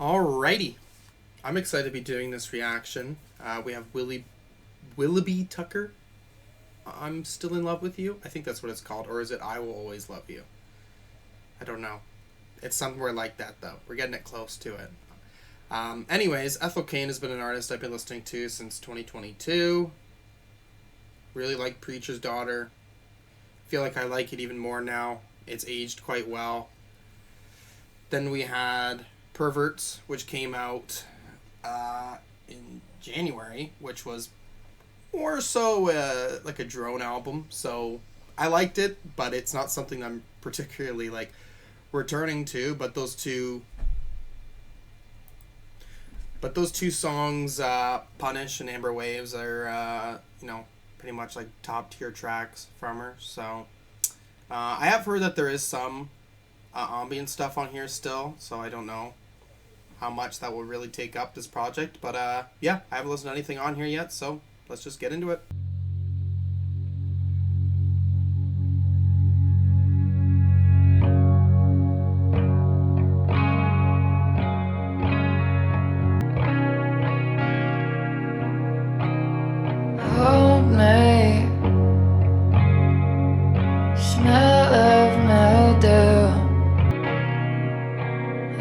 Alrighty. I'm excited to be doing this reaction. We have Willoughby Tucker. I'm Still in Love with You. I think that's what it's called. Or is it I Will Always Love You? I don't know. It's somewhere like that, though. We're getting it close to it. Anyways, Ethel Cain has been an artist I've been listening to since 2022. Really like Preacher's Daughter. Feel like I like it even more now. It's aged quite well. Then we had Perverts, which came out in January, which was more so like a drone album. So I liked it, but it's not something I'm particularly like returning to. But those two songs, Punish and Amber Waves, are pretty much like top tier tracks from her. So I have heard that there is some ambient stuff on here still, so I don't know how much that will really take up this project. But yeah, I haven't listened to anything on here yet, so let's just get into it. Hold me, smell of mildew.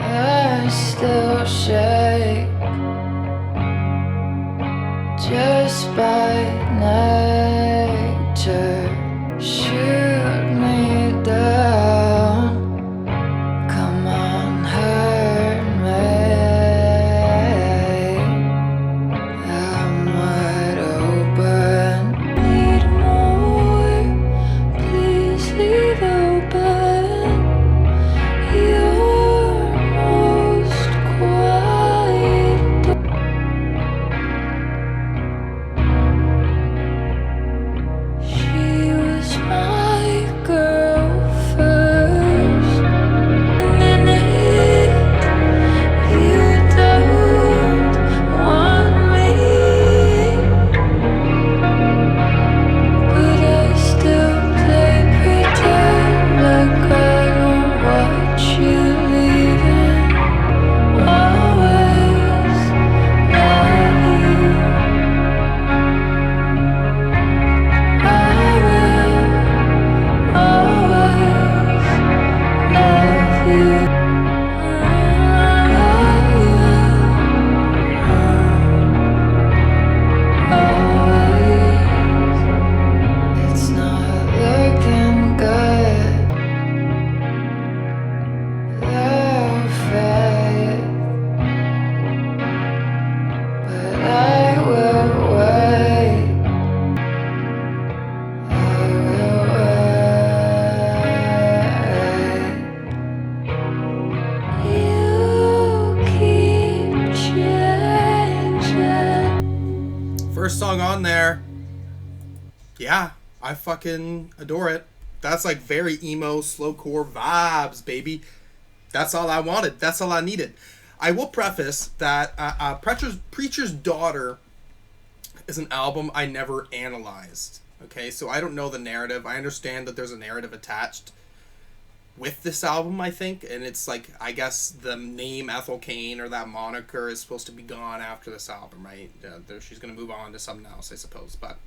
I still shake just by nature. Shoot me down, come on, hurt me. I'm wide open. Need more, please leave open. You're most quiet. She was my girl first. Minute, you don't want me, but I still play pretend like I don't watch you leaving. Always love you. I will always love you. Always. It's not looking good. They're fake, but I will wait. I will wait. You keep changing. First song on there. Yeah, I fucking adore it. That's like very emo, slowcore vibes, baby. That's all I wanted. That's all I needed. I will preface that Preacher's Daughter is an album I never analyzed. Okay, so I don't know the narrative. I understand that there's a narrative attached with this album, I think, and it's like, I guess the name Ethel Cain or that moniker is supposed to be gone after this album, right? She's going to move on to something else, I suppose. But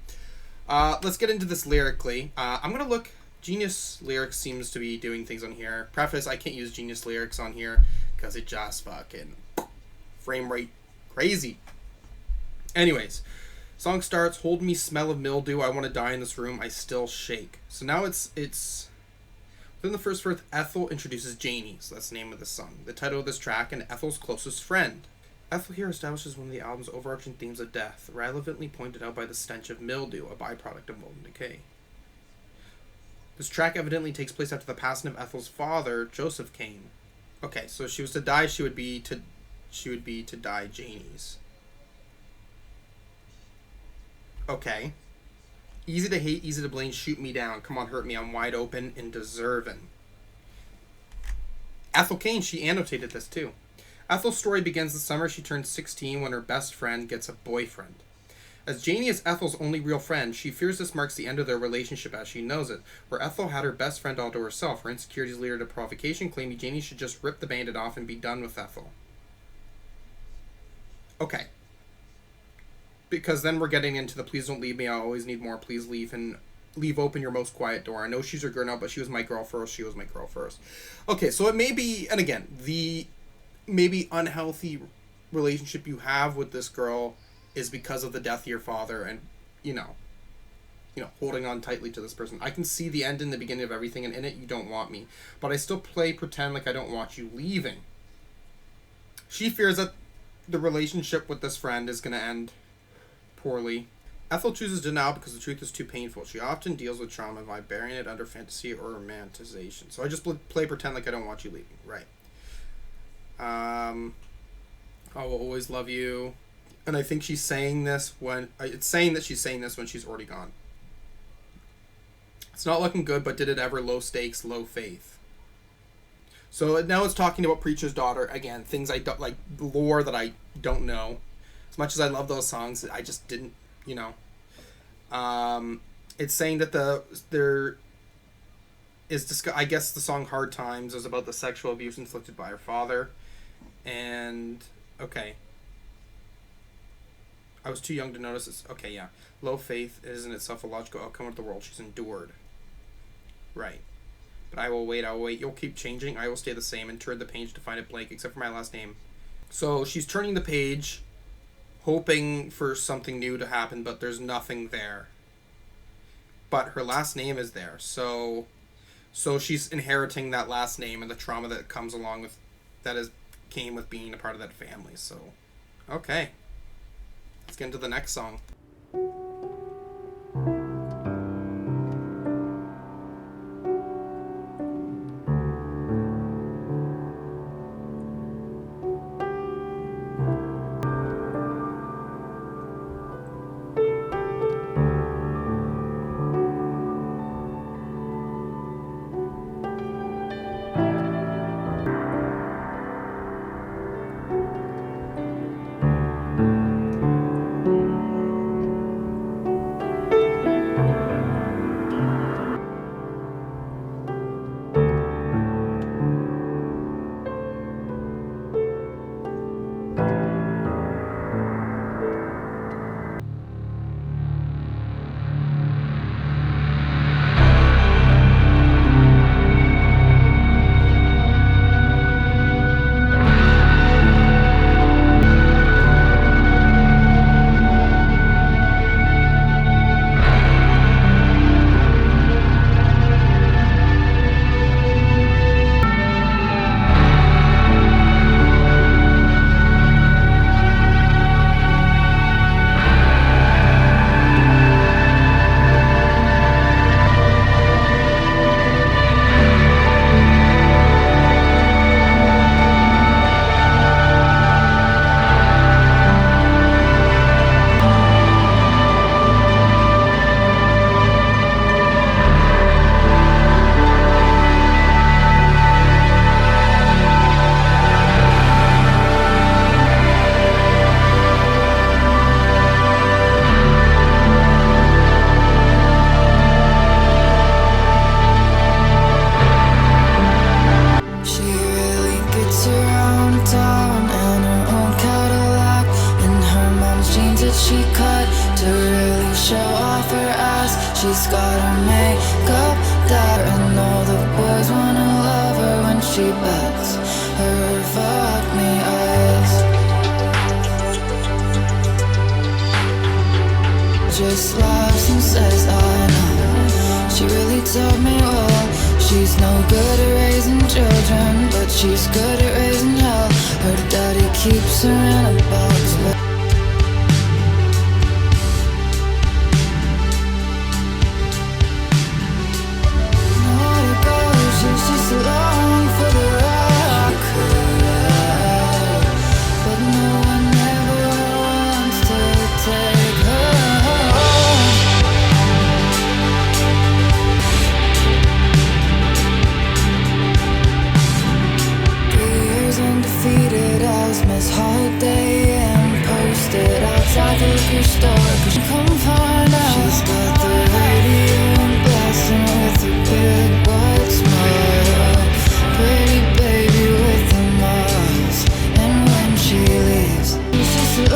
let's get into this lyrically. I'm going to look. Genius Lyrics seems to be doing things on here. Preface, I can't use Genius Lyrics on here because it just fucking frame rate crazy. Anyways, song starts, hold me, smell of mildew, I want to die in this room, I still shake. So now it's within the first verse, Ethel introduces Janie, so that's the name of the song, the title of this track, and Ethel's closest friend. Ethel here establishes one of the album's overarching themes of death, relevantly pointed out by the stench of mildew, a byproduct of mold and decay. This track evidently takes place after the passing of Ethel's father, Joseph Cain. Okay, so if she was to die, she would be to die Janie's. Okay. Easy to hate, easy to blame, shoot me down. Come on, hurt me, I'm wide open and deserving. Ethel Cain, she annotated this too. Ethel's story begins the summer she turns 16 when her best friend gets a boyfriend. As Janie is Ethel's only real friend, she fears this marks the end of their relationship as she knows it. Where Ethel had her best friend all to herself, her insecurities lead her to provocation, claiming Janie should just rip the bandit off and be done with Ethel. Okay. Because then we're getting into the please don't leave me, I always need more, please leave, and leave open your most quiet door. I know she's your girl now, but she was my girl first. She was my girl first. Okay, so it may be, and again, the maybe unhealthy relationship you have with this girl is because of the death of your father and, holding on tightly to this person. I can see the end and the beginning of everything, and in it, you don't want me. But I still pretend like I don't want you leaving. She fears that the relationship with this friend is going to end poorly. Ethel chooses denial because the truth is too painful. She often deals with trauma by burying it under fantasy or romanticization. So I just play pretend like I don't want you leaving. Right. I will always love you. And I think she's saying this when... It's saying that she's saying this when she's already gone. It's not looking good, but did it ever? Low stakes, low faith. So now it's talking about Preacher's Daughter. Again, things I don't... Like, lore that I don't know. As much as I love those songs, I just didn't, it's saying that there is, I guess the song Hard Times is about the sexual abuse inflicted by her father. And, okay. I was too young to notice this. Okay, yeah. Low faith is in itself a logical outcome of the world she's endured. Right. But I will wait. You'll keep changing. I will stay the same and turn the page to find it blank, except for my last name. So she's turning the page, hoping for something new to happen, but there's nothing there. But her last name is there, so she's inheriting that last name and the trauma that comes along with came with being a part of that family. So, okay, let's get into the next song. She's got her makeup down, and all the boys wanna love her when she bets her fuck me eyes. Just laughs and says I know. She really told me well. She's no good at raising children, but she's good at raising hell. Her daddy keeps her in a box, but long for the ride, but no one ever wants to take her home. 3 years undefeated as Miss Holiday and posted outside the liquor store. Could you come find out? She's got the radio and blasting with a big white smile. Pretty baby with the miles, and when she leaves, she's just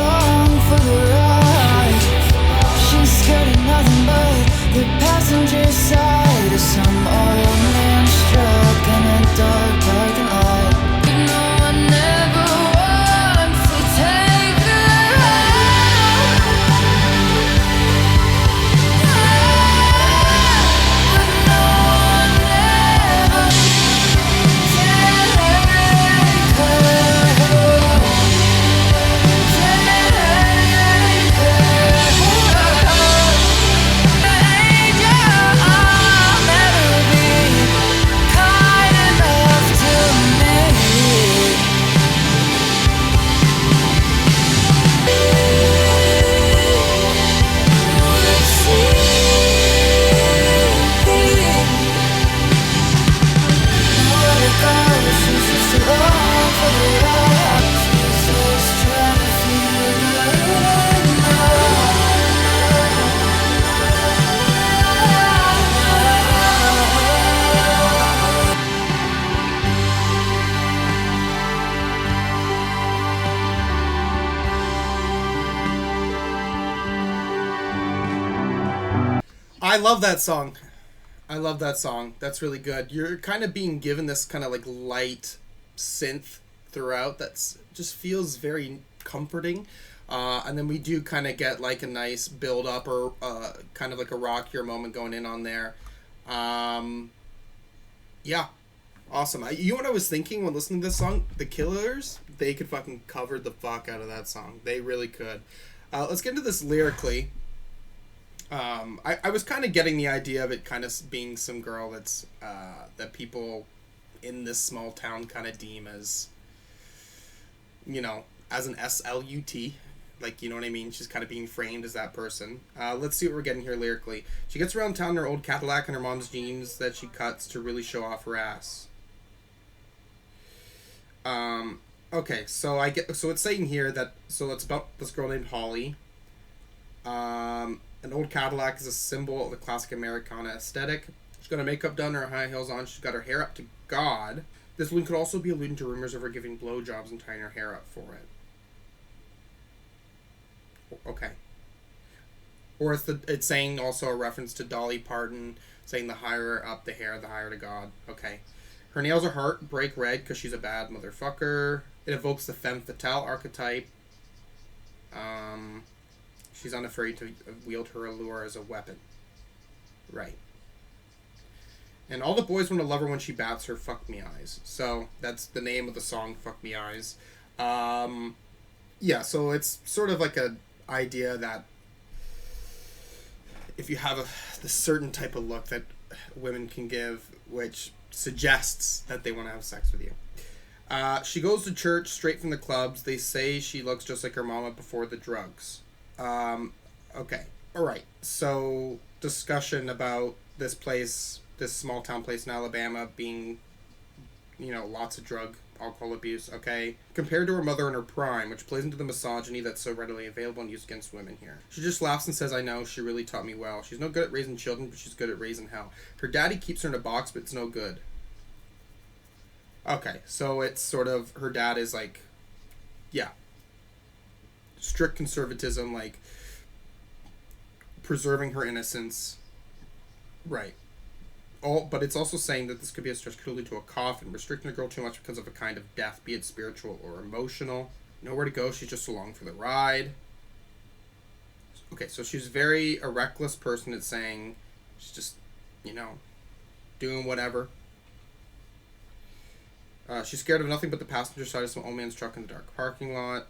I love that song. I love that song. That's really good. You're kind of being given this kind of like light synth throughout that's just feels very comforting. And then we do kind of get like a nice build up or kind of like a rockier moment going in on there. Yeah. Awesome. You know what I was thinking when listening to this song? The Killers, they could fucking cover the fuck out of that song. They really could. Let's get into this lyrically. I was kind of getting the idea of it kind of being some girl that's that people in this small town kind of deem as, you know, as an SLUT. Like, you know what I mean? She's kind of being framed as that person. Let's see what we're getting here lyrically. She gets around town in her old Cadillac and her mom's jeans that she cuts to really show off her ass. Okay, so it's saying here that, so it's about this girl named Holly. An old Cadillac is a symbol of the classic Americana aesthetic. She's got her makeup done, her high heels on, she's got her hair up to God. This one could also be alluding to rumors of her giving blowjobs and tying her hair up for it. Okay. Or it's saying also a reference to Dolly Parton, saying the higher up the hair, the higher to God. Okay. Her nails are heartbreak red because she's a bad motherfucker. It evokes the femme fatale archetype. She's unafraid to wield her allure as a weapon. Right. And all the boys want to love her when she bats her fuck me eyes. So that's the name of the song, Fuck Me Eyes. Yeah, so it's sort of like a idea that if you have the certain type of look that women can give, which suggests that they want to have sex with you. She goes to church straight from the clubs. They say she looks just like her mama before the drugs. Okay. Alright. So, discussion about this place, this small town place in Alabama being, you know, lots of drug, alcohol abuse, okay? Compared to her mother in her prime, which plays into the misogyny that's so readily available and used against women here. She just laughs and says, I know, she really taught me well. She's no good at raising children, but she's good at raising hell. Her daddy keeps her in a box, but it's no good. Okay, so it's sort of, her dad is like, yeah, strict conservatism, like, preserving her innocence. Right. But it's also saying that this could be a stretch could lead to a coffin, restricting a girl too much because of a kind of death, be it spiritual or emotional. Nowhere to go, she's just along for the ride. Okay, so she's a reckless person. It's saying she's just, you know, doing whatever. She's scared of nothing but the passenger side of some old man's truck in the dark parking lot.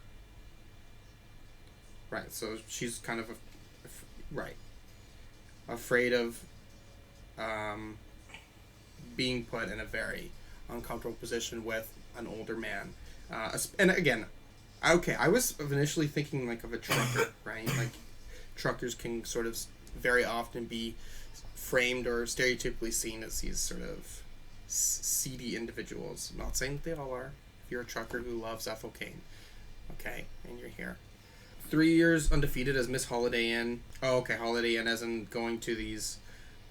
Right, so she's kind of afraid of being put in a very uncomfortable position with an older man. And again, okay, I was initially thinking like of a trucker, right? Like truckers can sort of very often be framed or stereotypically seen as these sort of seedy individuals. I'm not saying that they all are. If you're a trucker who loves Ethel Cain, okay, and you're here. 3 years undefeated as Miss Holiday Inn. Oh, okay, Holiday Inn as in going to these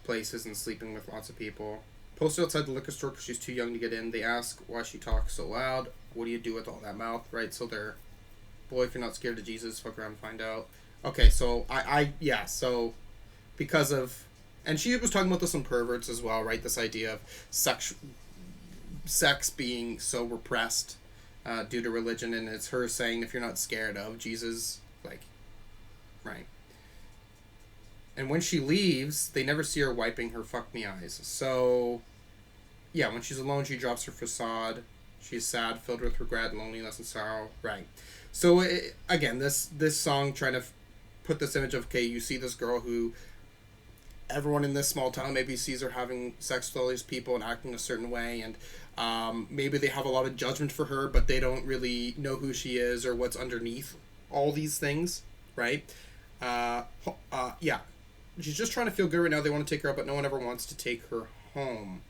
places and sleeping with lots of people. Posted outside the liquor store because she's too young to get in. They ask why she talks so loud. What do you do with all that mouth, right? So they're, boy, if you're not scared of Jesus, fuck around and find out. Okay, so so because of, and she was talking about this on Perverts as well, right? This idea of sex being so repressed due to religion, and it's her saying, if you're not scared of Jesus, like, right. And when she leaves, they never see her wiping her fuck me eyes. So, yeah, when she's alone, she drops her facade. She's sad, filled with regret, loneliness, and sorrow. Right. So, again, this song trying to put this image of, okay, you see this girl who everyone in this small town maybe sees her having sex with all these people and acting a certain way, and maybe they have a lot of judgment for her, but they don't really know who she is or what's underneath all these things, right? Yeah. She's just trying to feel good right now. They want to take her out, but no one ever wants to take her home.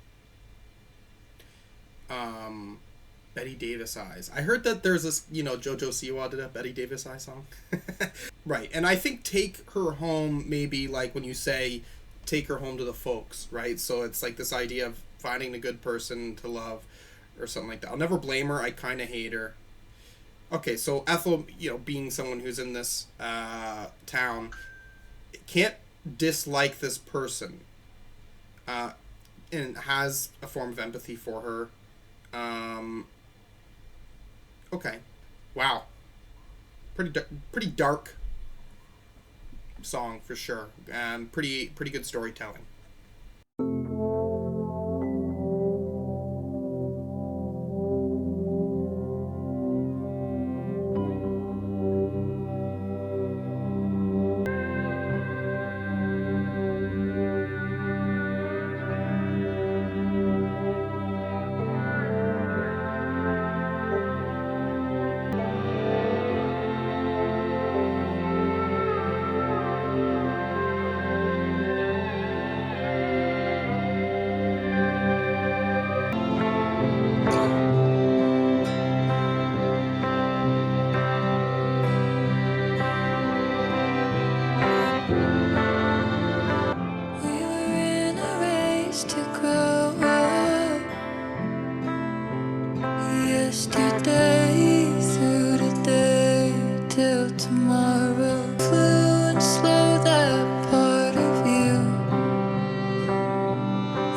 Betty Davis Eyes. I heard that there's this, you know, JoJo Siwa did a Betty Davis Eye song. Right. And I think take her home maybe like when you say take her home to the folks, right? So it's like this idea of finding a good person to love or something like that. I'll never blame her. I kind of hate her. Okay, so Ethel, you know, being someone who's in this town, can't dislike this person, and has a form of empathy for her. Okay, wow, pretty dark song for sure. Pretty good storytelling. We were in a race to grow up. Yesterday through today till tomorrow. Flew and slow that part of you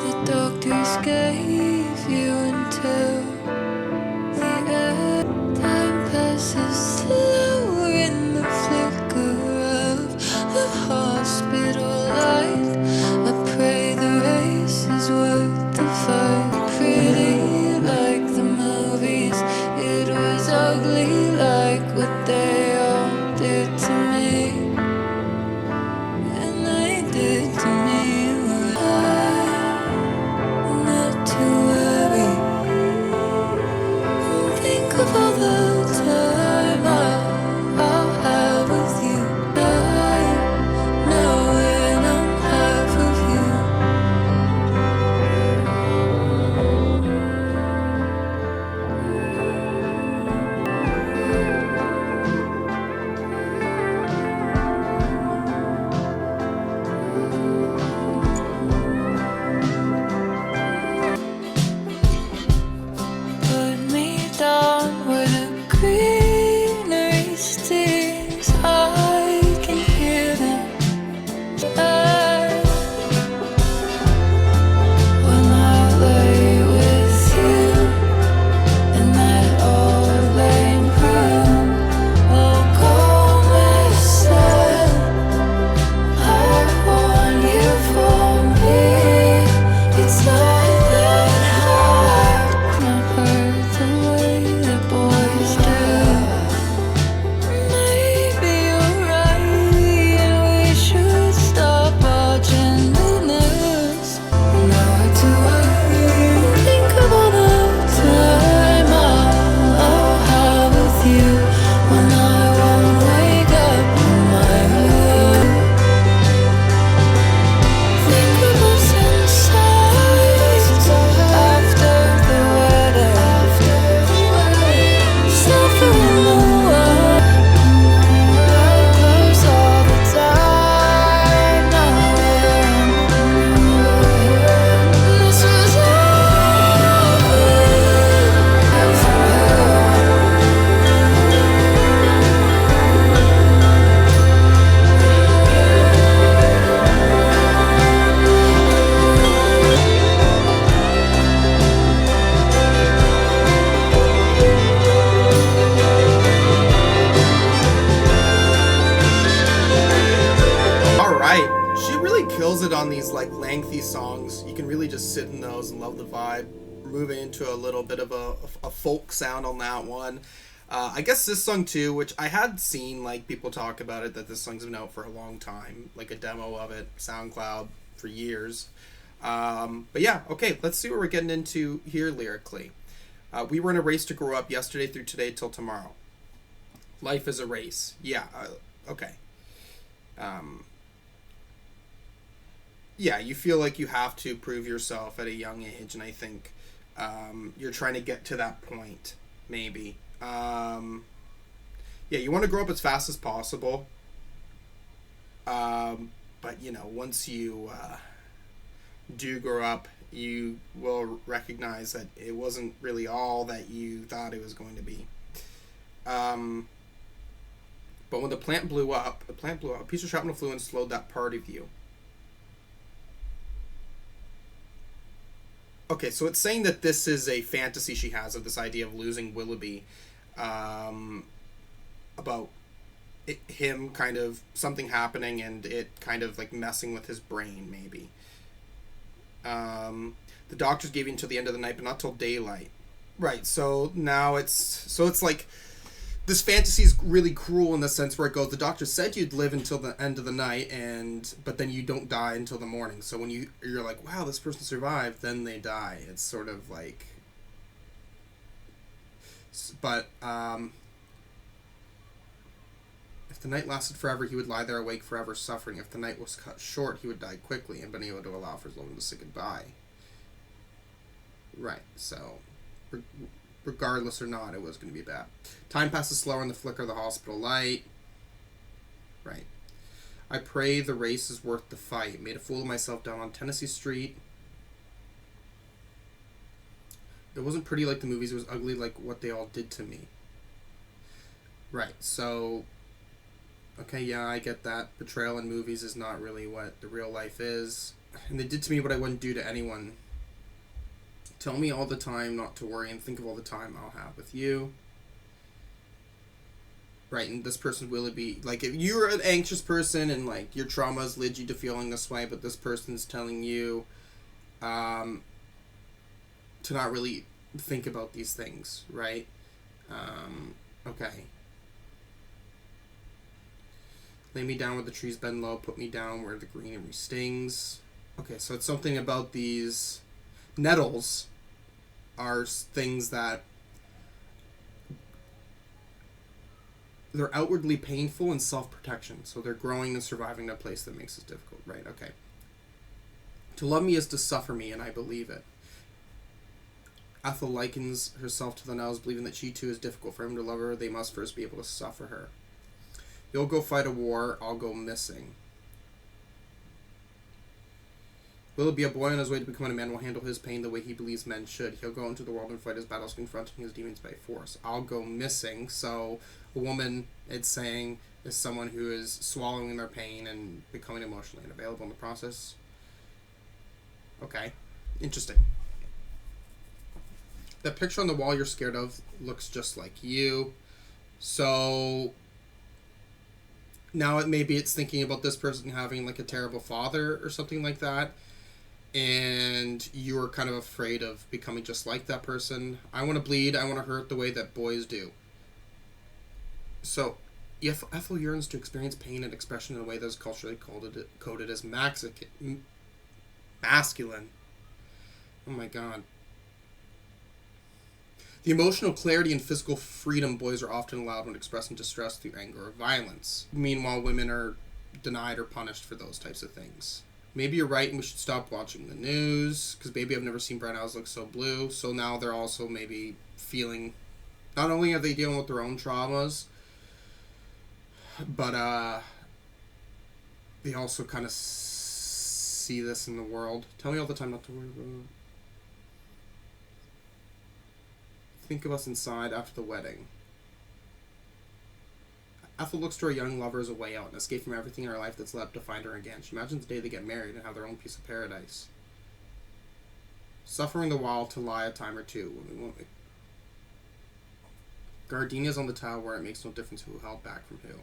the doctors gave you until the end. Time passes slow in the flicker of the hospital light. I pray the race is worth the fight. Pretty like the movies, it was ugly like what they all did to me. And they did to me. Not to worry. Think of all the time I'll have with you. I know when I'm half of you. Put me down where the greenery stings. I can hear them. When I lay with you in that old lane room, oh, come listen. I want you for me. It's not that hard. Not hurt the way that boys do. Maybe you're right, and we should stop watching the news. Not to worry. Think of all the time I'll have with you when I won't wake up in my room. Think of us inside after the wedding. Suffering the world. Close all the time. This was All right, she really kills it on these like lengthy songs. You can really just sit in those and love the vibe. Moving into a little bit of a folk sound on that one. I guess this song too, which I had seen like people talk about it, that this song's been out for a long time, like a demo of it, SoundCloud for years. But yeah, okay, let's see what we're getting into here lyrically. We were in a race to grow up yesterday through today till tomorrow. Life is a race. Yeah, okay. Yeah, you feel like you have to prove yourself at a young age, and I think you're trying to get to that point, maybe. Yeah, you want to grow up as fast as possible, but you know, once you do grow up, you will recognize that it wasn't really all that you thought it was going to be. But when the plant blew up, a piece of shrapnel flew and slowed that part of you. Okay, so it's saying that this is a fantasy she has of this idea of losing Willoughby, about him kind of something happening and it kind of like messing with his brain, maybe. The doctors gave you until the end of the night, but not till daylight. Right, so now it's like this fantasy is really cruel in the sense where it goes, the doctor said you'd live until the end of the night, but then you don't die until the morning. So when you're like, wow, this person survived, then they die. It's sort of like, but if the night lasted forever, he would lie there awake forever, suffering. If the night was cut short, he would die quickly and been able to allow for his loved one to say goodbye. Right, so regardless or not, it was going to be bad. Time passes slower in the flicker of the hospital light. Right. I pray the race is worth the fight. Made a fool of myself down on Tennessee Street. It wasn't pretty like the movies. It was ugly like what they all did to me. Right, so... Okay, yeah, I get that. Betrayal in movies is not really what the real life is. And they did to me what I wouldn't do to anyone. Tell me all the time not to worry and think of all the time I'll have with you. Right, and this person Willoughby, like if you're an anxious person and like your traumas led you to feeling this way, but this person's telling you to not really think about these things, right? Okay. Lay me down where the trees bend low, put me down where the greenery stings. Okay, so it's something about these nettles are things that they're outwardly painful and self-protection. So they're growing and surviving in a place that makes it difficult. Right, okay. To love me is to suffer me, and I believe it. Ethel likens herself to the Nettles, believing that she too is difficult. For him to love her, they must first be able to suffer her. You'll go fight a war, I'll go missing. Willoughby, a boy on his way to becoming a man, will handle his pain the way he believes men should. He'll go into the world and fight his battles, confronting his demons by force. I'll go missing. So a woman, it's saying, is someone who is swallowing their pain and becoming emotionally unavailable in the process. Okay. Interesting. The picture on the wall you're scared of looks just like you. So now maybe it's thinking about this person having like a terrible father or something like that, and you're kind of afraid of becoming just like that person. I want to bleed, I want to hurt the way that boys do. So Ethel yearns to experience pain and expression in a way that is culturally coded as masculine. Oh my god. The emotional clarity and physical freedom boys are often allowed when expressing distress through anger or violence. Meanwhile, women are denied or punished for those types of things. Maybe you're right and we should stop watching the news, because maybe I've never seen brown eyes look so blue. So now they're also maybe feeling, not only are they dealing with their own traumas, but they also kind of see this in the world. Tell me all the time not to worry about it. Think of us inside after the wedding. Ethel looks to her young lover as a way out, an escape from everything in her life that's led up to find her again. She imagines the day they get married and have their own piece of paradise. Suffering the while to lie a time or two. Gardenias on the tile where it makes no difference who held back from who.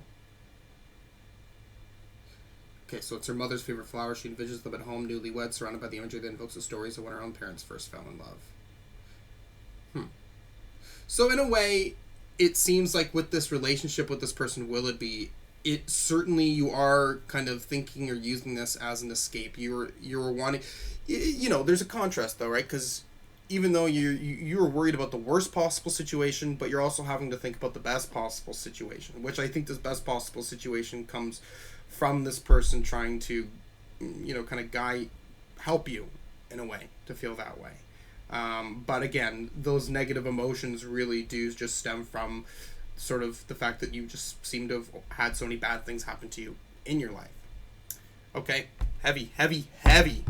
Okay, so it's her mother's favorite flower. She envisions them at home, newlywed, surrounded by the imagery that invokes the stories of when her own parents first fell in love. So in a way, it seems like with this relationship with this person, Willoughby, it certainly you are kind of thinking or using this as an escape. You're wanting, you know, there's a contrast though, right? Because even though you're worried about the worst possible situation, but you're also having to think about the best possible situation, which I think this best possible situation comes from this person trying to, you know, kind of help you in a way to feel that way. But again, those negative emotions really do just stem from sort of the fact that you just seem to have had so many bad things happen to you in your life. Okay, heavy, heavy, heavy.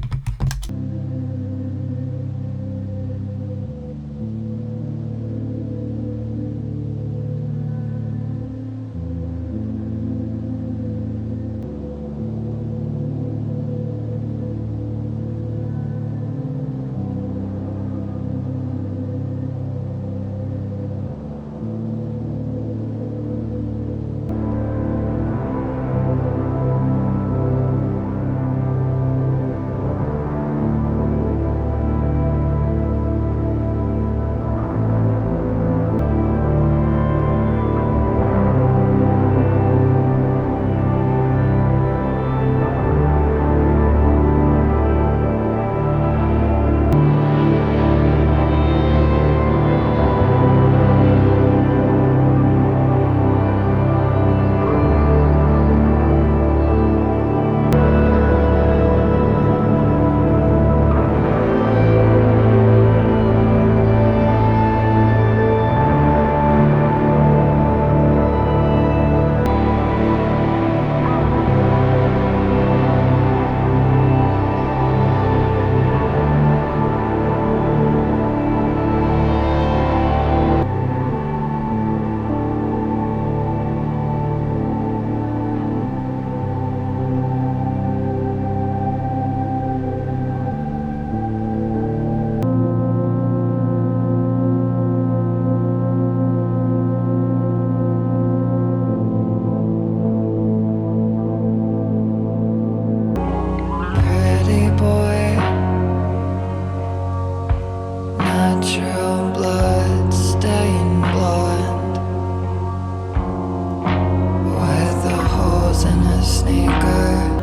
with the holes in a sneaker.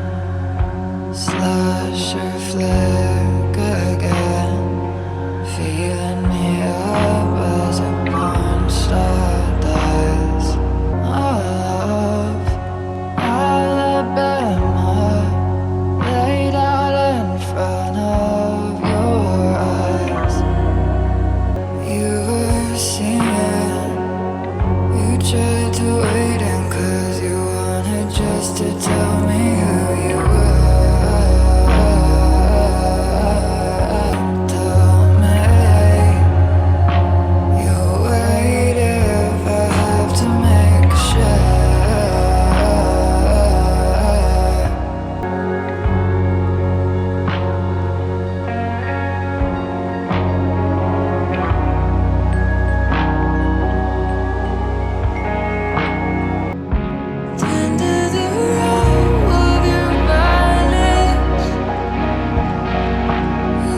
Slash or flick again, feeling me up as a porn star does. Alabama, laid out in front of your eyes. You were singing, you tried to wait in 'cause you wanted just to tell me who you were. Tell me, you wait if I have to make sure. Tender the row of your violets,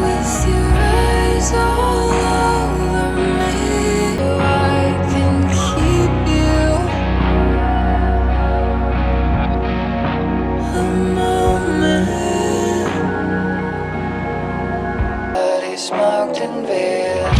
with your eyes all over me. I can keep you a moment. But he smoked in Vietnam.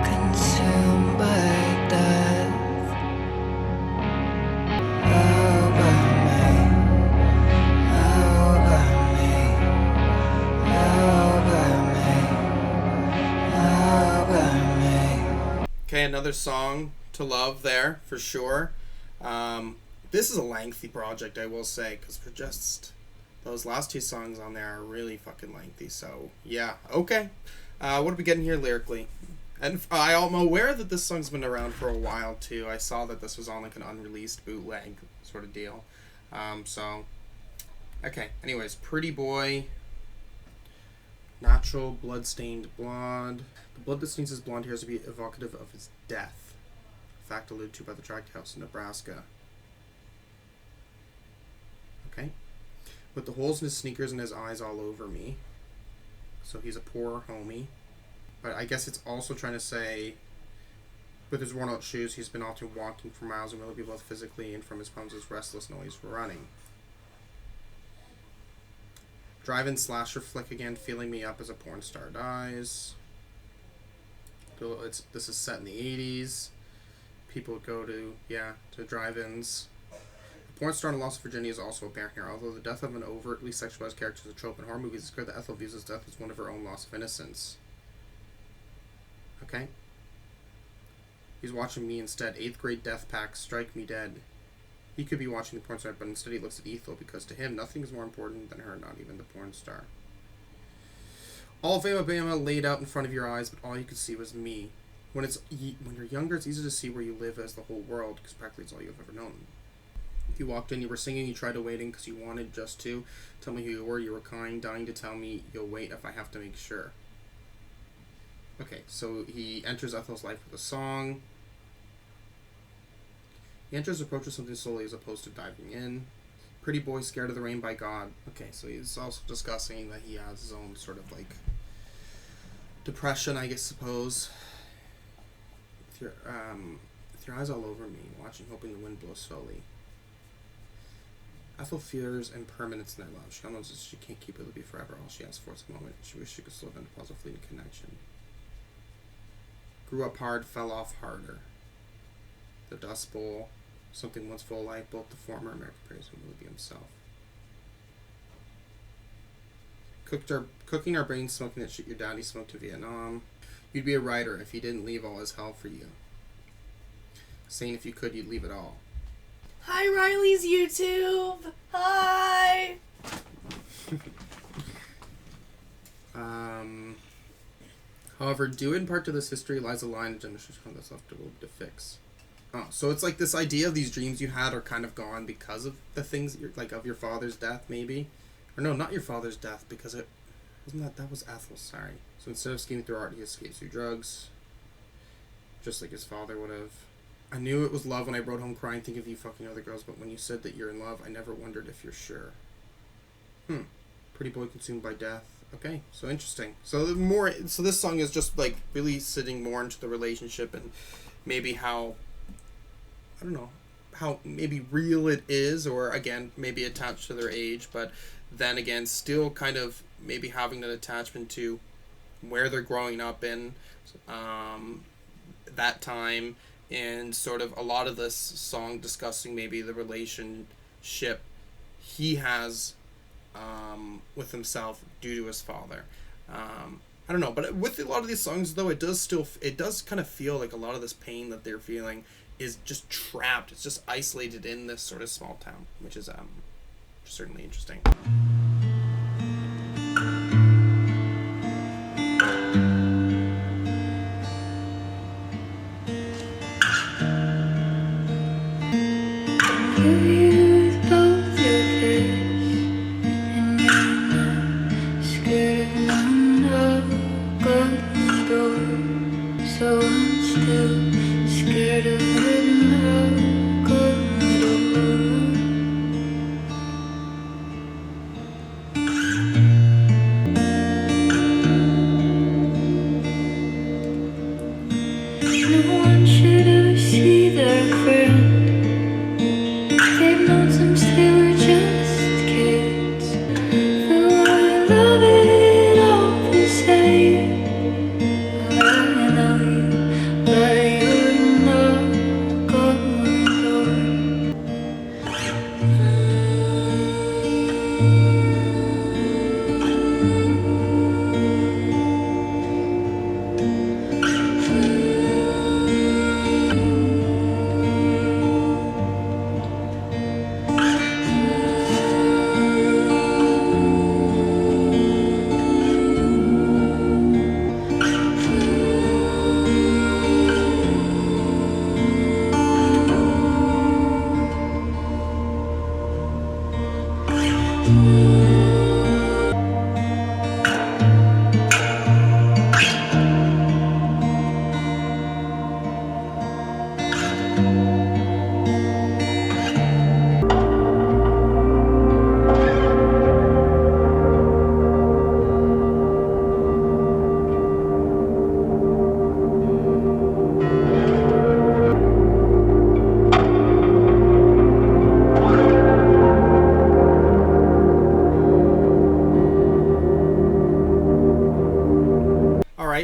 Consumed by death, over me, over me, over me. Okay, another song to love there, for sure. This is a lengthy project, I will say, because for just those last two songs on there are really fucking lengthy. So, yeah, okay. What are we getting here lyrically? And I'm aware that this song's been around for a while, too. I saw that this was on, like, an unreleased bootleg sort of deal. So, okay. Anyways, Pretty Boy. Natural blood-stained blonde. The blood that stains his blonde hair is to be evocative of his death. Fact alluded to by the tract house in Nebraska. Okay. With the holes in his sneakers and his eyes all over me. So he's a poor homie. But I guess it's also trying to say, with his worn-out shoes, he's been often walking for miles in Willoughby both physically and from his poems' restless noise for running. Drive-in slasher flick again, feeling me up as a porn star dies. This is set in the 80s. People go to drive-ins. The porn star in Lost of Virginia is also apparent here, although the death of an overtly sexualized character is a trope in horror movies. It's clear that Ethel views his death as one of her own loss of innocence. Okay. He's watching me instead. 8th grade death pack, strike me dead. He could be watching the porn star, but instead he looks at Ethel because to him nothing is more important than her, not even the porn star. All of Alabama laid out in front of your eyes, but all you could see was me. When you're younger, it's easy to see where you live as the whole world, because practically it's all you've ever known. You walked in, you were singing, you tried to wait in because you wanted just to tell me who you were kind, dying to tell me you'll wait if I have to make sure. Okay, so he enters Ethel's life with a song. He enters, approaches something slowly as opposed to diving in. Pretty boy scared of the rain by God. Okay, so he's also discussing that he has his own sort of like depression, I guess, suppose. With your eyes all over me, watching, hoping the wind blows slowly. Ethel fears impermanence in their love. She knows that she can't keep Willoughby forever. All she asks for is a moment. She wishes she could slow down to pause a fleeting connection. Grew up hard, fell off harder. The Dust Bowl, something once full of life, both the former American praise and Willoughby himself. Cooking our brains, smoking that shit your daddy smoked in Vietnam. You'd be a writer if he didn't leave all his hell for you. Saying if you could, you'd leave it all. Hi, Riley's YouTube. Hi. Um, However, due in part to this history lies a line of generations that's left to fix. Oh, so it's like this idea of these dreams you had are kind of gone because of the things like of your father's death, maybe, or no, not your father's death, because it wasn't that was Ethel. Sorry. So instead of scheming through art, he escapes through drugs, just like his father would have. I knew it was love when I rode home crying, thinking of you fucking other girls, but when you said that you're in love, I never wondered if you're sure. Pretty boy consumed by death. Okay, so interesting. So this song is just like really sitting more into the relationship and maybe how, I don't know, how maybe real it is, or again, maybe attached to their age, but then again, still kind of maybe having an attachment to where they're growing up in, that time, and sort of a lot of this song discussing maybe the relationship he has with himself due to his father. I don't know, but with a lot of these songs though, it does kind of feel like a lot of this pain that they're feeling is just trapped. It's just isolated in this sort of small town, which is certainly interesting.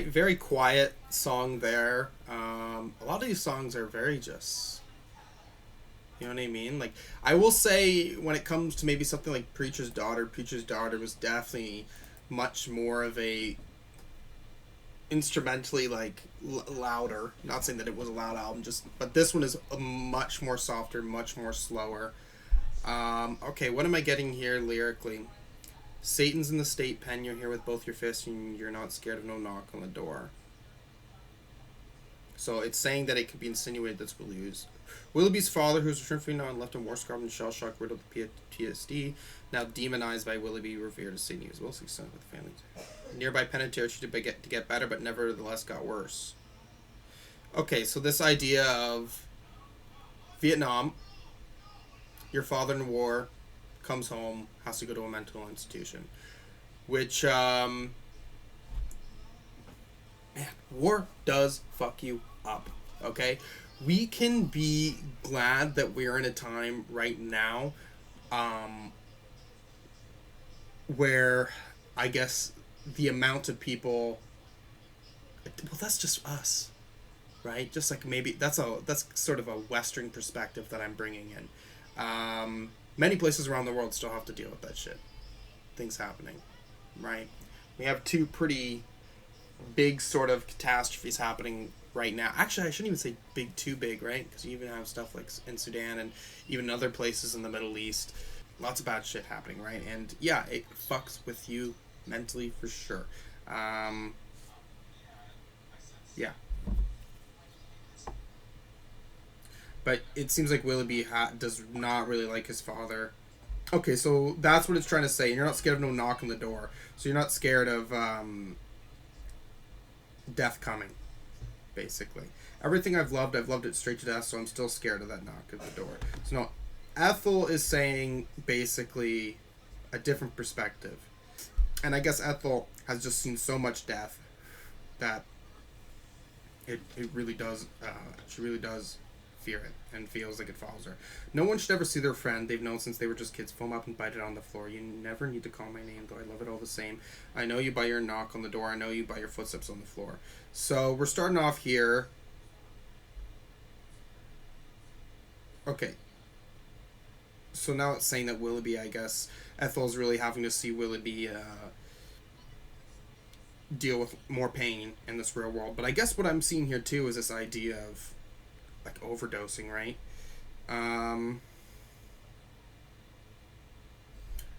Very quiet song there. A lot of these songs are very just, you know what I mean? Like, I will say, when it comes to maybe something like Preacher's Daughter was definitely much more of a instrumentally like louder. Not saying that it was a loud album, but this one is a much more softer, much more slower. Okay, what am I getting here lyrically? Satan's in the state pen, you're here with both your fists, and you're not scared of no knock on the door. So it's saying that it could be insinuated that's Willoughby's father, who's returned from Vietnam and left him war scarred and shell shocked, riddled with PTSD, now demonized by Willoughby, revered as Satan. He was well successful with the family. Nearby penitentiary to get better, but nevertheless got worse. Okay, so this idea of Vietnam, your father in war, comes home, has to go to a mental institution, which man, war does fuck you up. Okay, we can be glad that we're in a time right now where I guess the amount of people, well, that's just us, right? Just like maybe that's sort of a Western perspective that I'm bringing in. Many places around the world still have to deal with that shit. Things happening, right? We have two pretty big sort of catastrophes happening right now. Actually, I shouldn't even say too big, right? Because you even have stuff like in Sudan and even other places in the Middle East. Lots of bad shit happening, right? And yeah, it fucks with you mentally for sure. Yeah. But it seems like Willoughby does not really like his father. Okay, so that's what it's trying to say. You're not scared of no knock on the door. So you're not scared of death coming, basically. Everything I've loved it straight to death, so I'm still scared of that knock at the door. So no, Ethel is saying basically a different perspective. And I guess Ethel has just seen so much death that it really does, she really does fear it and feels like it follows her. No one should ever see their friend they've known since they were just kids foam up and bite it on the floor. You never need to call my name, though I love it all the same. I know you by your knock on the door. I know you by your footsteps on the floor. So we're starting off here. Okay. So now it's saying that Willoughby, I guess, Ethel's really having to see Willoughby deal with more pain in this real world. But I guess what I'm seeing here too is this idea of like overdosing, right?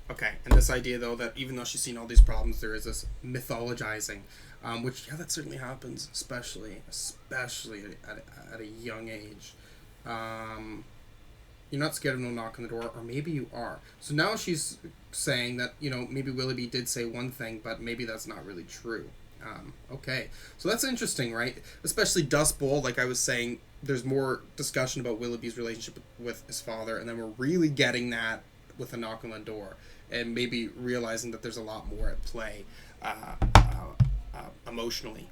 Okay, and this idea though that even though she's seen all these problems, there is this mythologizing, which that certainly happens, especially at a young age. You're not scared of no knock on the door, or maybe you are. So now she's saying that maybe Willoughby did say one thing, but maybe that's not really true. Okay, so that's interesting, right? Especially Dust Bowl, like I was saying, there's more discussion about Willoughby's relationship with his father, and then we're really getting that with a knock on the door, and maybe realizing that there's a lot more at play emotionally.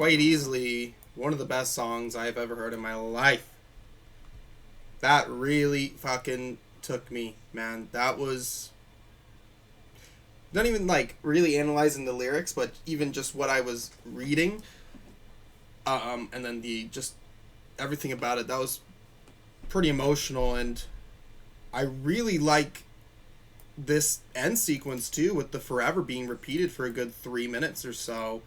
quite easily one of the best songs I've ever heard in my life. That really fucking took me, man. That was not even like really analyzing the lyrics, but even just what I was reading, and then the just everything about it. That was pretty emotional, and I really like this end sequence too, with the forever being repeated for a good 3 minutes or so.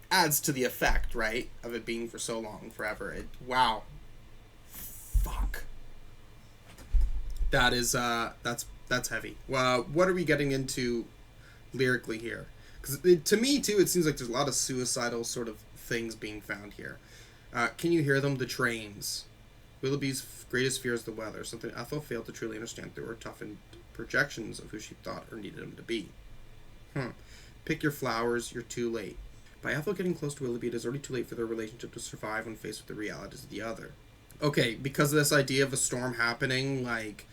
Adds to the effect, right, of it being for so long, forever. Wow, fuck. That is that's heavy. Well, what are we getting into lyrically here? Because to me too, it seems like there's a lot of suicidal sort of things being found here. Can you hear them? The trains. Willoughby's greatest fear is the weather, something Ethel failed to truly understand through her toughened projections of who she thought or needed him to be. Pick your flowers, you're too late. By Ethel getting close to Willoughby, it is already too late for their relationship to survive when faced with the realities of the other. Okay, because of this idea of a storm happening, like,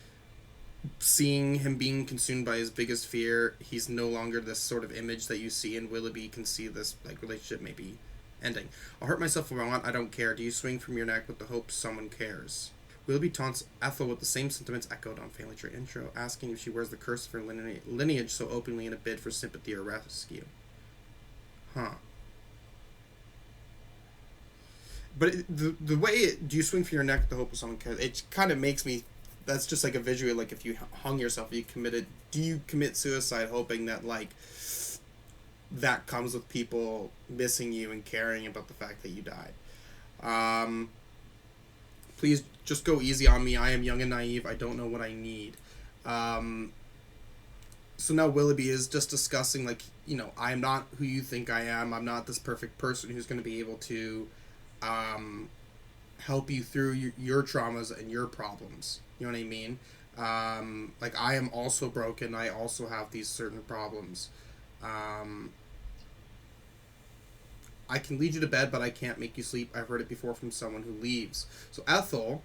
seeing him being consumed by his biggest fear, he's no longer this sort of image that you see, and Willoughby can see this, like, relationship maybe ending. I'll hurt myself if I want, I don't care. Do you swing from your neck with the hope someone cares? Willoughby taunts Ethel with the same sentiments echoed on Family Tree intro, asking if she wears the curse of her lineage so openly in a bid for sympathy or rescue. But the way do you swing for your neck with the hope of someone cares, it kind of makes me, that's just like a visual, like if you hung yourself, do you commit suicide hoping that, like, that comes with people missing you and caring about the fact that you died. Please just go easy on me. I am young and naive. I don't know what I need. So now Willoughby is just discussing, like, you know, I am not who you think I am. I'm not this perfect person who's going to be able to help you through your traumas and your problems. You know what I mean? Like, I am also broken. I also have these certain problems. I can lead you to bed, but I can't make you sleep. I've heard it before from someone who leaves. So Ethel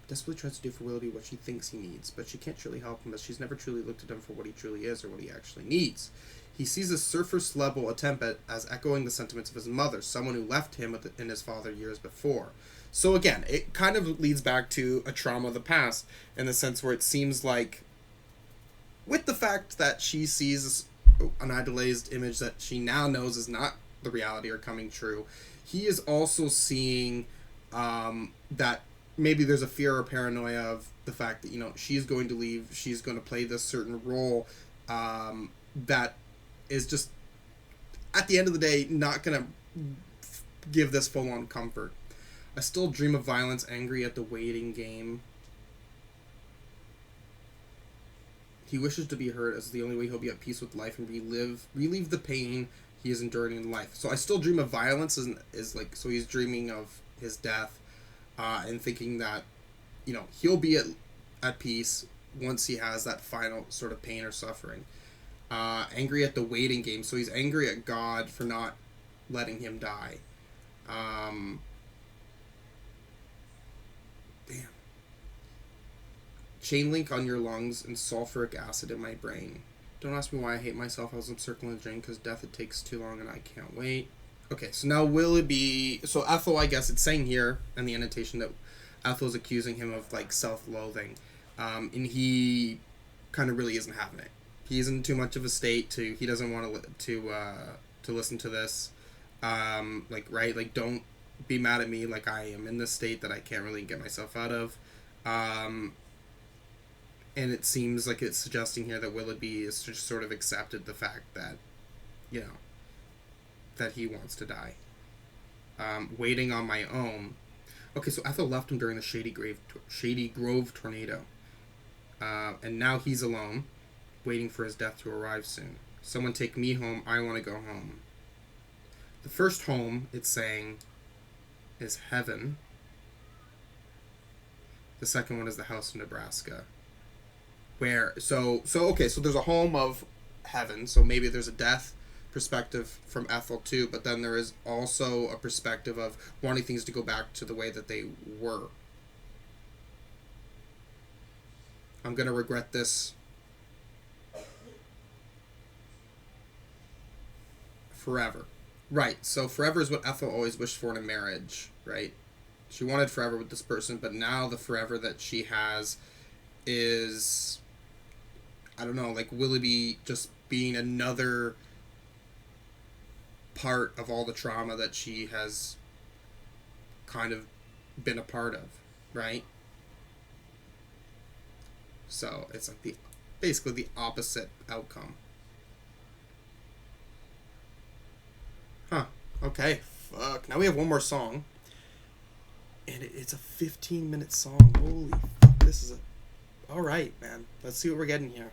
desperately tries to do for Willoughby what she thinks he needs, but she can't truly help him, as she's never truly looked at him for what he truly is or what he actually needs. He sees a surface level attempt as echoing the sentiments of his mother, someone who left him and his father years before. So again, it kind of leads back to a trauma of the past, in the sense where it seems like, with the fact that she sees an idolized image that she now knows is not the reality or coming true, he is also seeing that maybe there's a fear or paranoia of the fact that, you know, she's going to leave, she's going to play this certain role that is just, at the end of the day, not going to give this full-on comfort. I still dream of violence, angry at the waiting game. He wishes to be heard as the only way he'll be at peace with life and relieve the pain he is enduring in life. So I still dream of violence is like, so he's dreaming of his death, and thinking that, you know, he'll be at peace once he has that final sort of pain or suffering. Angry at the waiting game. So he's angry at God for not letting him die. Damn. Chain link on your lungs and sulfuric acid in my brain. Don't ask me why I hate myself as I'm circling the drain, because death, it takes too long and I can't wait. Okay, so now Willoughby, so Ethel, I guess it's saying here in the annotation that Ethel's accusing him of, like, self-loathing, and he kind of really isn't having it. He's in too much of a state he doesn't want to listen to this, like, right, like, don't be mad at me, like, I am in this state that I can't really get myself out of, and it seems like it's suggesting here that Willoughby has just sort of accepted the fact that, you know, that he wants to die. Waiting on my own. Okay, so Ethel left him during the Shady Grove tornado. And now he's alone, waiting for his death to arrive soon. Someone take me home, I want to go home. The first home, it's saying, is heaven. The second one is the house in Nebraska. Where, so there's a home of heaven, so maybe there's a death perspective from Ethel too, but then there is also a perspective of wanting things to go back to the way that they were. I'm gonna regret this. forever. Right, so forever is what Ethel always wished for in a marriage, right? She wanted forever with this person, but now the forever that she has is, I don't know, like Willoughby just being another part of all the trauma that she has kind of been a part of, right? So it's like basically the opposite outcome. Huh. Okay. Fuck. Now we have one more song. And it's a 15-minute song. Holy fuck. This is a... Alright, man. Let's see what we're getting here.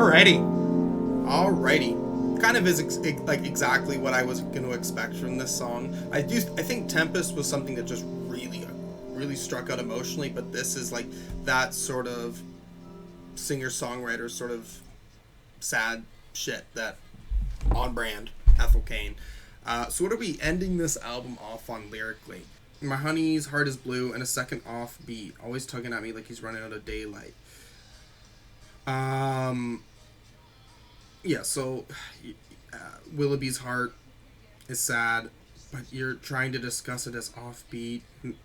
Alrighty. Kind of is exactly what I was going to expect from this song. I think Tempest was something that just really struck out emotionally, but this is like that sort of singer-songwriter sort of sad shit that on brand, Ethel Cain. So what are we ending this album off on lyrically? My honey's heart is blue and a second off beat, always tugging at me like he's running out of daylight. Yeah, so Willoughby's heart is sad, but you're trying to discuss it as offbeat.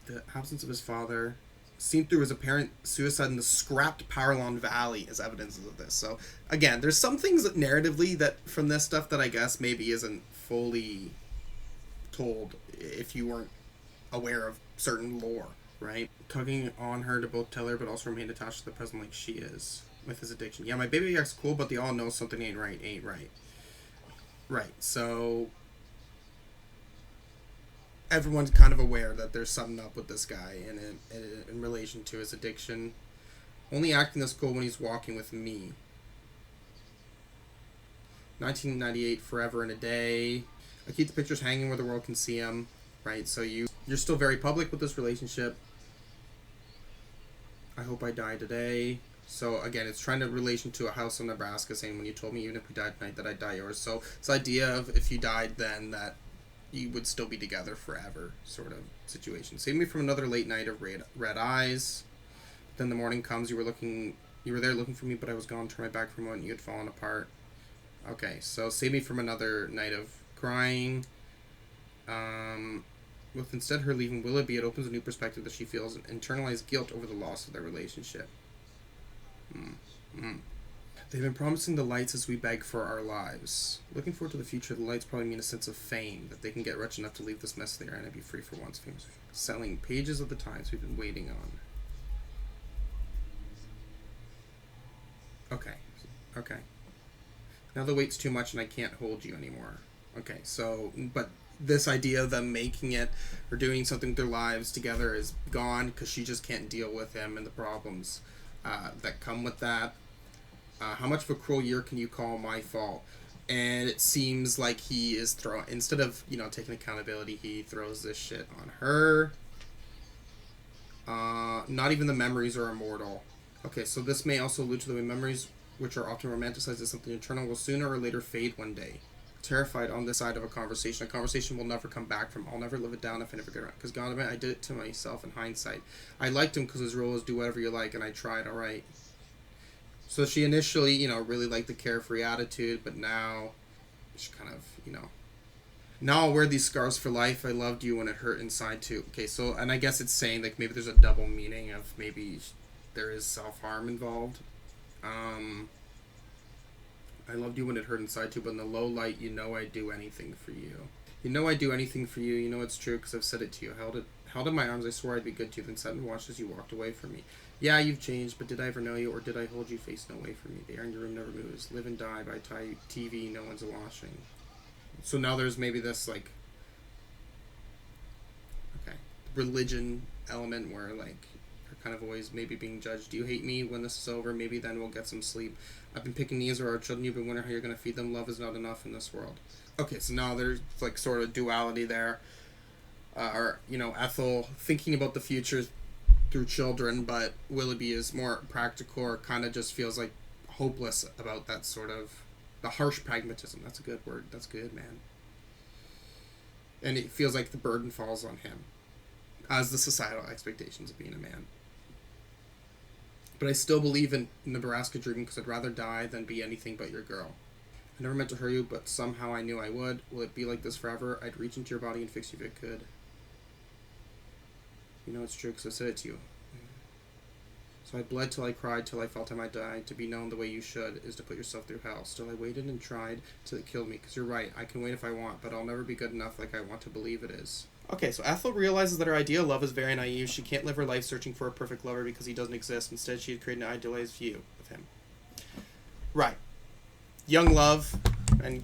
The absence of his father, seen through his apparent suicide in the scrapped Powerlawn Valley, as evidences of this. So, again, there's some things that narratively that from this stuff that I guess maybe isn't fully told if you weren't aware of certain lore, right? Tugging on her to both tell her, but also remain attached to the present like she is with his addiction. Yeah, my baby acts cool, but they all know something ain't right. Right, so everyone's kind of aware that there's something up with this guy in relation to his addiction. Only acting this cool when he's walking with me. 1998, forever and a day. I keep the pictures hanging where the world can see them. Right, so you're still very public with this relationship. I hope I die today. So again, it's trying to relation to a house in Nebraska, saying when you told me even if we died tonight that I'd die yours. So it's the idea of if you died then that you would still be together forever sort of situation. Save me from another late night of red eyes. Then the morning comes, you were there looking for me, but I was gone. Turn my back for a moment, you had fallen apart. Okay, so save me from another night of crying. With instead her leaving Willoughby, it opens a new perspective that she feels internalized guilt over the loss of their relationship. They've been promising the lights as we beg for our lives. Looking forward to the future, the lights probably mean a sense of fame, that they can get rich enough to leave this mess they are in and be free for once. Famous. Selling pages of the times we've been waiting on. Okay. Now the wait's too much and I can't hold you anymore. Okay, so, but this idea of them making it or doing something with their lives together is gone because she just can't deal with him and the problems that come with that. How much of a cruel year can you call my fault? And it seems like he is instead of, taking accountability, he throws this shit on her. Not even the memories are immortal. Okay, so this may also allude to the way memories, which are often romanticized as something eternal, will sooner or later fade one day. Terrified on this side of a conversation will never come back from. I'll never live it down if I never get around. Because God, I did it to myself in hindsight. I liked him because his role is do whatever you like, and I tried, alright. So she initially, really liked the carefree attitude, but now she kind of, now I'll wear these scars for life. I loved you when it hurt inside too. Okay, so, and I guess it's saying, like, maybe there's a double meaning of maybe there is self-harm involved. I loved you when it hurt inside too, but in the low light, I'd do anything for you. I'd do anything for you. It's true because I've said it to you. Held in my arms, I swore I'd be good to you, then sat and watched as you walked away from me. Yeah, you've changed, but did I ever know you, or did I hold you facing away from me? The air in your room never moves. Live and die by TV, no one's watching. So now there's maybe this, religion element where, you're kind of always maybe being judged. Do you hate me when this is over? Maybe then we'll get some sleep. I've been picking these or our children. You've been wondering how you're going to feed them. Love is not enough in this world. Okay, so now there's, sort of duality there. Ethel thinking about the future through children, but Willoughby is more practical or kind of just feels hopeless about that sort of the harsh pragmatism. That's a good word. That's good, man. And it feels like the burden falls on him as the societal expectations of being a man. But I still believe in Nebraska dreaming because I'd rather die than be anything but your girl. I never meant to hurt you, but somehow I knew I would. Will it be like this forever? I'd reach into your body and fix you if it could. It's true because I said it to you. So I bled till I cried, till I felt I might die. To be known the way you should is to put yourself through hell. Still I waited and tried till it killed me. Because you're right, I can wait if I want, but I'll never be good enough like I want to believe it is. Okay, so Ethel realizes that her ideal love is very naive. She can't live her life searching for a perfect lover because he doesn't exist. Instead, she had created an idealized view of him. Right. Young love, and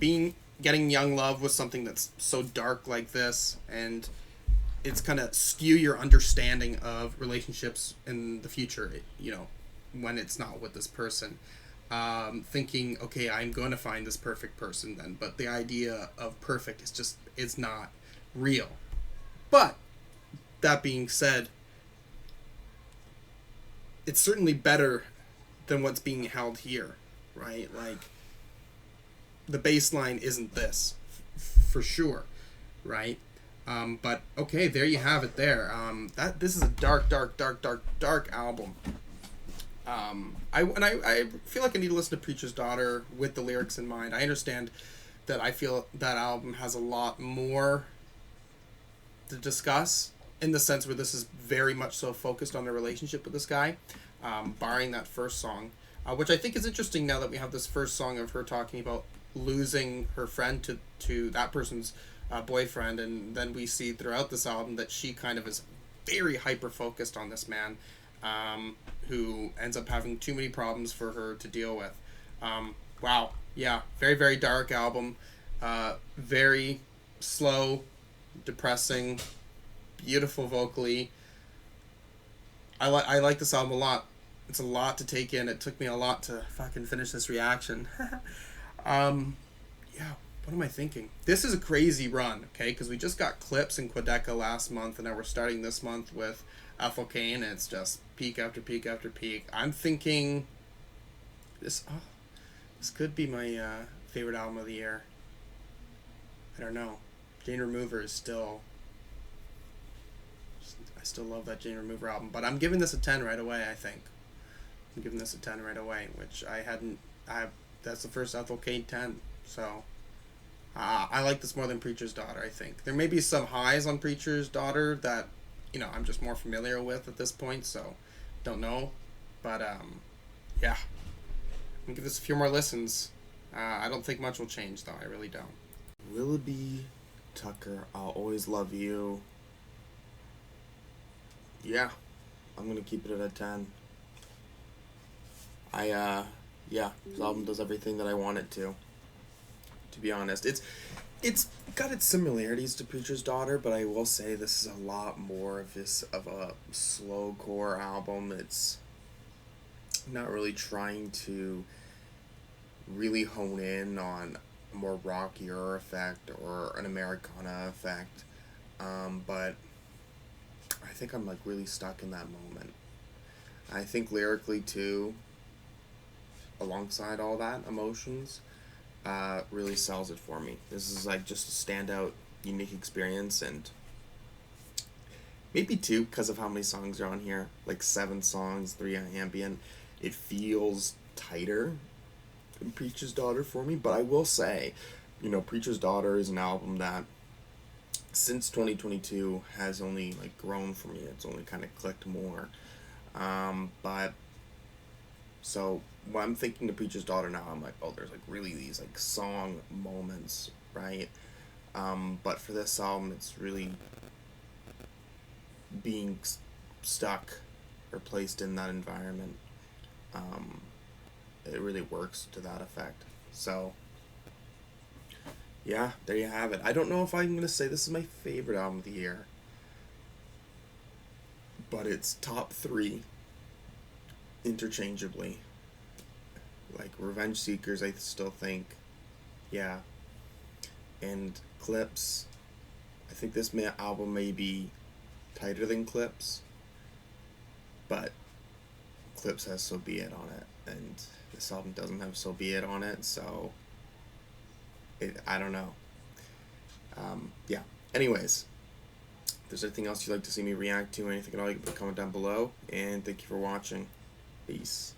getting young love was something that's so dark like this, and it's kind of skew your understanding of relationships in the future, when it's not with this person. thinking, okay, I'm going to find this perfect person then. But the idea of perfect is just, it's not real. But that being said, it's certainly better than what's being held here, right? Like, the baseline isn't this, for sure, right? But okay, there you have it. There, this is a dark album. I feel like I need to listen to Preacher's Daughter with the lyrics in mind. I understand that I feel that album has a lot more to discuss, in the sense where this is very much so focused on the relationship with this guy, barring that first song, which I think is interesting now that we have this first song of her talking about losing her friend to that person's boyfriend, and then we see throughout this album that she kind of is very hyper focused on this man, who ends up having too many problems for her to deal with. Wow, yeah, very dark album, very slow, depressing, beautiful vocally. I like this album a lot. It's a lot to take in. It took me a lot to fucking finish this reaction. Yeah, what am I thinking? This is a crazy run, okay? Because we just got Clips and Quedeca last month, and now we're starting this month with Ethel Cain, and it's just peak after peak after peak. I'm thinking this could be my favorite album of the year. I don't know. Jane Remover is still... I still love that Jane Remover album, but I'm giving this a 10 right away, I think. I'm giving this a 10 right away, which that's the first Ethel Cain 10, so I like this more than Preacher's Daughter, I think. There may be some highs on Preacher's Daughter that, I'm just more familiar with at this point, so don't know, but yeah, I'm gonna give this a few more listens. I don't think much will change, though. I really don't. Willoughby Tucker, I'll Always Love You. Yeah, I'm gonna keep it at a 10. Yeah, this album does everything that I want it to be honest. It's got its similarities to Preacher's Daughter, but I will say this is a lot more of a slowcore album. It's not really trying to really hone in on a more rockier effect or an Americana effect, but I think I'm like really stuck in that moment. I think lyrically too, alongside all that emotions, really sells it for me. This is like just a standout, unique experience, and maybe 2 because of how many songs are on here. Like 7 songs, 3 ambient. It feels tighter than Preacher's Daughter for me, but I will say, Preacher's Daughter is an album that since 2022 has only like grown for me. It's only kind of clicked more. But so when I'm thinking of Preacher's Daughter now, I'm like, oh, there's like really these like song moments, right? But for this album, it's really being stuck or placed in that environment. It really works to that effect. So yeah, there you have it. I don't know if I'm going to say this is my favorite album of the year, but it's top 3 interchangeably. Like Revenge Seekers, I still think, yeah. And Clips, I think this album may be tighter than Clips, but Clips has So Be It on it, and this album doesn't have So Be It on it, so I don't know. Yeah. Anyways, if there's anything else you'd like to see me react to, anything at all, you can put a comment down below, and thank you for watching. Peace.